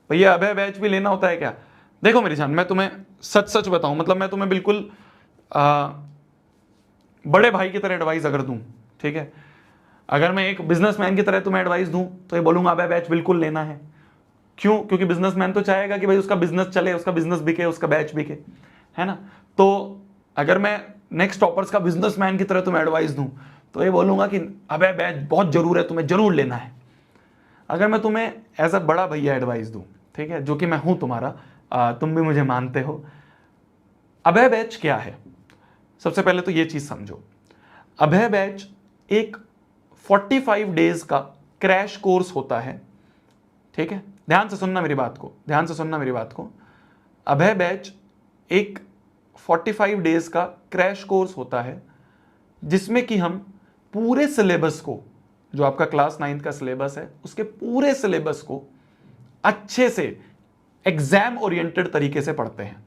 भैया अभय बैच भी लेना होता है क्या? देखो मेरी जान, मैं तुम्हें सच सच बताऊं, मतलब मैं तुम्हें बिल्कुल बड़े भाई की तरह एडवाइस अगर दूं, ठीक है, अगर मैं एक बिजनेसमैन की तरह तुम्हें एडवाइस दूं तो ये बोलूंगा अभय बैच बिल्कुल लेना है। क्यों? क्योंकि बिजनेसमैन तो चाहेगा कि भाई उसका बिजनेस चले, उसका बिजनेस बिके, उसका बैच बिके, है ना। तो अगर मैं नेक्स्ट टॉपर्स का बिजनेसमैन की तरह तुम्हें एडवाइस दूं तो ये बोलूंगा कि अभय बैच बहुत जरूर है, तुम्हें जरूर लेना है। अगर मैं तुम्हें एज अ बड़ा भैया एडवाइस दूं, ठीक है, जो कि मैं हूं तुम्हारा, तुम भी मुझे मानते हो, अभय बैच क्या है? सबसे पहले तो ये चीज समझो, अभय बैच एक 45 डेज का क्रैश कोर्स होता है, ठीक है। ध्यान से सुनना मेरी बात को, ध्यान से सुनना मेरी बात को। अभय बैच एक 45 डेज का क्रैश कोर्स होता है जिसमें कि हम पूरे सिलेबस को, जो आपका क्लास 9 का सिलेबस है, उसके पूरे सिलेबस को अच्छे से एग्जाम ओरिएंटेड तरीके से पढ़ते हैं।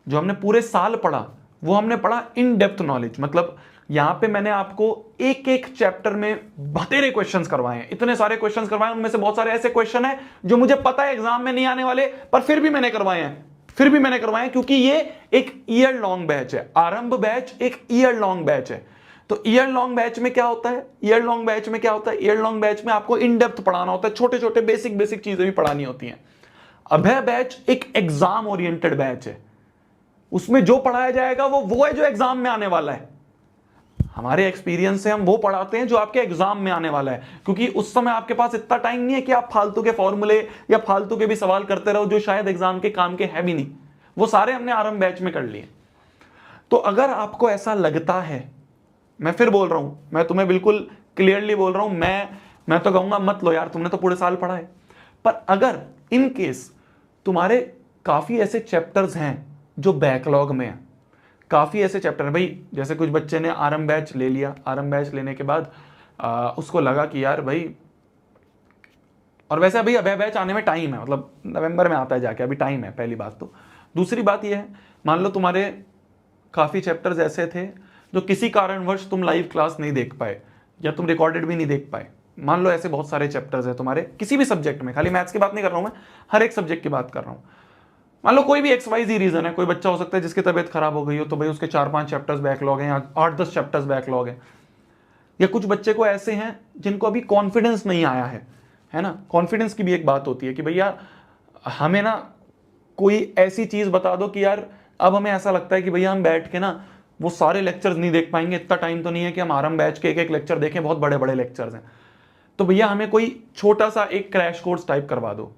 जो हमने पूरे साल पढ़ा वो हमने पढ़ा इन डेप्थ नॉलेज, मतलब यहां पे मैंने आपको एक एक चैप्टर में बतेरे क्वेश्चंस करवाए हैं, इतने सारे क्वेश्चंस करवाए, उनमें से बहुत सारे ऐसे क्वेश्चन हैं जो मुझे पता है एग्जाम में नहीं आने वाले, पर फिर भी मैंने करवाए हैं, क्योंकि ये एक ईयर लॉन्ग बैच है। आरंभ बैच एक ईयर लॉन्ग बैच है। तो ईयर लॉन्ग बैच में क्या होता है? ईयर लॉन्ग बैच में आपको इन डेप्थ पढ़ाना होता है, छोटे छोटे बेसिक बेसिक चीजें भी पढ़ानी होती हैं। अभय बैच एक एग्जाम ओरिएंटेड बैच है, उसमें जो पढ़ाया जाएगा वो है जो एग्जाम में आने वाला है। हमारे एक्सपीरियंस से हम वो पढ़ाते हैं जो आपके एग्जाम में आने वाला है, क्योंकि उस समय आपके पास इतना टाइम नहीं है कि आप फालतू के फॉर्मूले या फालतू के भी सवाल करते रहो जो शायद एग्जाम के काम के है भी नहीं। वो सारे हमने आरंभ बैच में कर लिए। तो अगर आपको ऐसा लगता है, मैं फिर बोल रहा हूं, मैं तुम्हें बिल्कुल क्लियरली बोल रहा हूं, मैं तो कहूंगा मत लो यार, तुमने तो पूरे साल पढ़ा है। पर अगर इन केस तुम्हारे काफी ऐसे चैप्टर्स हैं जो बैकलॉग में है, काफी ऐसे चैप्टर है भाई, जैसे कुछ बच्चे ने आरंभ बैच ले लिया, आरंभ बैच लेने के बाद उसको लगा कि यार भाई, और वैसे अभी अभय बैच आने में टाइम है, मतलब नवंबर में आता है जाके, अभी टाइम है, पहली बात तो। दूसरी बात यह है, मान लो तुम्हारे काफी चैप्टर्स ऐसे थे जो किसी कारणवश तुम लाइव क्लास नहीं देख पाए या तुम रिकॉर्डेड भी नहीं देख पाए। मान लो ऐसे बहुत सारे चैप्टर्स है तुम्हारे किसी भी सब्जेक्ट में, खाली मैथ्स की बात नहीं कर रहा हूं मैं, हर एक सब्जेक्ट की बात कर रहा हूं। मान लो कोई भी XYZ रीजन है, कोई बच्चा हो सकता है जिसकी तबीयत खराब हो गई हो, तो भाई उसके 4-5 चैप्टर्स बैकलॉग हैं या 8-10 चैप्टर्स बैकलॉग हैं। या कुछ बच्चे को ऐसे हैं जिनको अभी कॉन्फिडेंस नहीं आया है ना। कॉन्फिडेंस की भी एक बात होती है कि भैया हमें ना कोई ऐसी चीज बता दो कि यार अब हमें ऐसा लगता है कि भैया हम बैठ के ना वो सारे लेक्चर्स नहीं देख पाएंगे, इतना टाइम तो नहीं है कि हम आरंभ बैच के एक एक लेक्चर देखें, बहुत बड़े बड़े लेक्चर्स हैं। तो भैया हमें कोई छोटा सा एक क्रैश कोर्स टाइप करवा दो,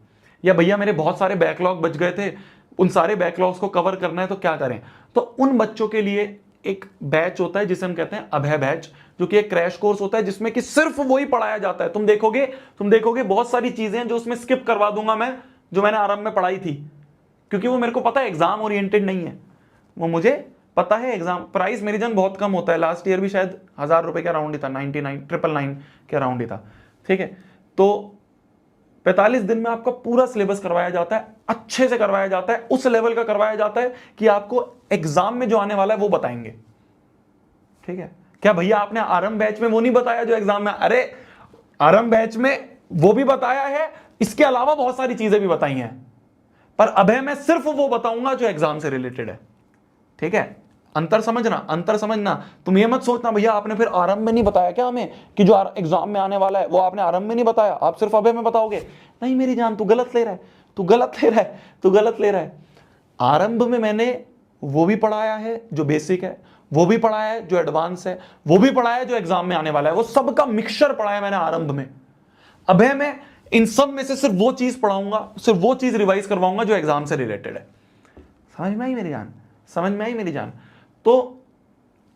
या भैया मेरे बहुत सारे बैकलॉग बच गए थे, उन सारे बैकलॉग्स को कवर करना है तो क्या करें। तो उन बच्चों के लिए एक बैच होता है जिसे हम कहते हैं अभय बैच, जो कि एक क्रैश कोर्स होता है जिसमें कि सिर्फ वही पढ़ाया जाता है। तुम देखोगे बहुत सारी चीजें जो उसमें स्किप करवा दूंगा मैं, जो मैंने आरंभ में पढ़ाई थी, क्योंकि वो मेरे को पता है एग्जाम ओरिएंटेड नहीं है। वो मुझे पता है एग्जाम प्राइस मेरी जन बहुत कम होता है, लास्ट ईयर भी शायद 1000 रुपए का राउंड ही था, 999 के राउंड ही था, ठीक है। तो 45 दिन में आपका पूरा सिलेबस करवाया जाता है, अच्छे से करवाया जाता है, उस लेवल का करवाया जाता है कि आपको एग्जाम में जो आने वाला है वो बताएंगे, ठीक है। क्या भैया आपने आरंभ बैच में वो नहीं बताया जो एग्जाम में? अरे आरंभ बैच में वो भी बताया है, इसके अलावा बहुत सारी चीजें भी बताई हैं, पर अभय मैं सिर्फ वो बताऊंगा जो एग्जाम से रिलेटेड है, ठीक है। अंतर समझना। तुम ये मत सोचना भैया आपने फिर आरंभ में नहीं बताया क्या हमें कि जो एग्जाम में आने वाला है वो आपने आरंभ में नहीं बताया, आप सिर्फ अभय में बताओगे। नहीं मेरी जान, तू गलत ले रहा है। आरंभ में मैंने वो भी पढ़ाया है जो बेसिक है, वो भी पढ़ाया है जो एडवांस है, वो भी पढ़ाया है जो एग्जाम में आने वाला है, वो सबका मिक्सचर पढ़ाया मैंने आरंभ में। अभय में इन सब में से सिर्फ वो चीज पढ़ाऊंगा, सिर्फ वो चीज रिवाइज करवाऊंगा जो एग्जाम से रिलेटेड है। समझ में आई मेरी जान? तो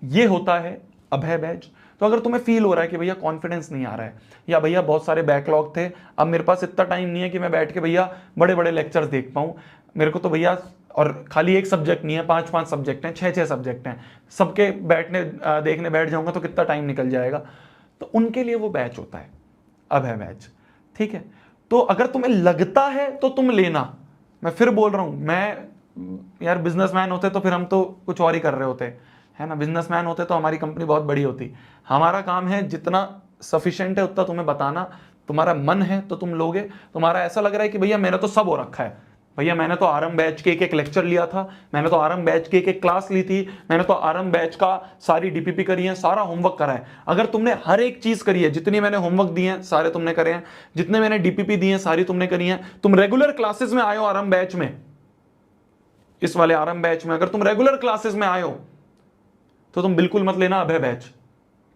ये होता है अभय बैच। तो अगर तुम्हें फील हो रहा है कि भैया कॉन्फिडेंस नहीं आ रहा है, या भैया बहुत सारे बैकलॉग थे, अब मेरे पास इतना टाइम नहीं है कि मैं बैठ के भैया बड़े बड़े लेक्चर्स देख पाऊं, मेरे को तो भैया, और खाली एक सब्जेक्ट नहीं है, 5-5 सब्जेक्ट हैं, 6-6 सब्जेक्ट हैं, सबके देखने बैठ जाऊंगा तो कितना टाइम निकल जाएगा। तो उनके लिए वो बैच होता है अभय बैच, ठीक है। तो अगर तुम्हें लगता है तो तुम लेना। मैं फिर बोल रहा हूं, यार बिजनेसमैन होते तो फिर हम तो कुछ और ही कर रहे होते, है ना। बिजनेसमैन होते तो हमारी कंपनी बहुत बड़ी होती। हमारा काम है जितना सफिशिएंट है उतना तुम्हें बताना, तुम्हारा मन है तो तुम लोगे, तुम्हारा ऐसा लग रहा है कि भैया मैंने तो सब हो रखा है, भैया मैंने तो आरएम बैच के एक लेक्चर लिया था, मैंने तो आरएम बैच की एक क्लास ली थी, मैंने तो आरएम बैच का सारी डीपीपी करी है, सारा होमवर्क करा है। अगर तुमने हर एक चीज करी है, जितनी मैंने होमवर्क दिए हैं सारे तुमने करे हैं, जितने मैंने डीपीपी दी है सारी तुमने करी है, तुम रेगुलर क्लासेस में आए हो आरएम बैच में, इस वाले आरएम बैच में अगर तुम रेगुलर क्लासेस में आए हो तो तुम बिल्कुल मत लेना अभय बैच।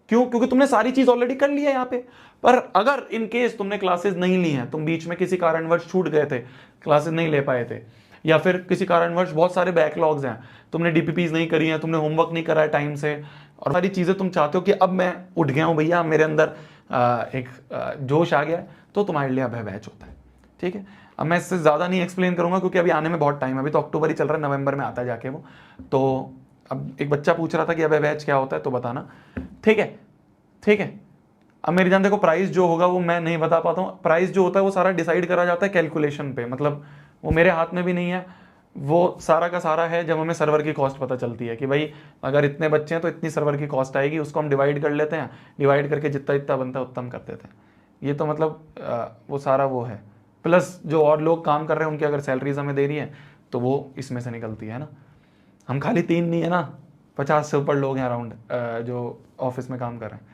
क्यों? क्योंकि तुमने सारी चीज ऑलरेडी कर ली है यहां पे। पर अगर इन केस तुमने क्लासेस नहीं ली हैं, तुम बीच में किसी कारणवश छूट गए थे, क्लासेस नहीं ले पाए थे, या फिर किसी कारणवश बहुत सारे बैकलॉग्स हैं, तुमने डीपीपीज नहीं करी हैं, तुमने होमवर्क नहीं करा है टाइम से, और सारी चीजें तुम चाहते हो कि अब मैं उठ गया हूं भैया, मेरे अंदर एक जोश आ गया है, तो तुम्हारे लिए अभय बैच होता है। ठीक है, अब मैं इससे ज्यादा नहीं एक्सप्लेन करूंगा क्योंकि अभी आने में बहुत टाइम है, अभी तो अक्टूबर ही चल रहा है, नवंबर में आता जाके वो। तो अब एक बच्चा पूछ रहा था कि अभय बैच क्या होता है, तो बताना। ठीक है, ठीक है। अब मेरी जान देखो, प्राइस जो होगा वो मैं नहीं बता पाता हूँ। प्राइस जो होता है वो सारा डिसाइड करा जाता है कैलकुलेशन पे, मतलब वो मेरे हाथ में भी नहीं है, वो सारा का सारा है जब हमें सर्वर की कॉस्ट पता चलती है कि भाई अगर इतने बच्चे हैं तो इतनी सर्वर की कॉस्ट आएगी, उसको हम डिवाइड कर लेते हैं, डिवाइड करके जितना जितना बनता है उतना हम कर देते हैं। ये तो मतलब वो सारा वो है, प्लस जो और लोग काम कर रहे हैं उनकी अगर सैलरीज हमें दे रही है तो वो इसमें से निकलती है ना। हम खाली 3 नहीं है ना, 50 से ऊपर लोग हैं अराउंड जो ऑफिस में काम कर रहे हैं।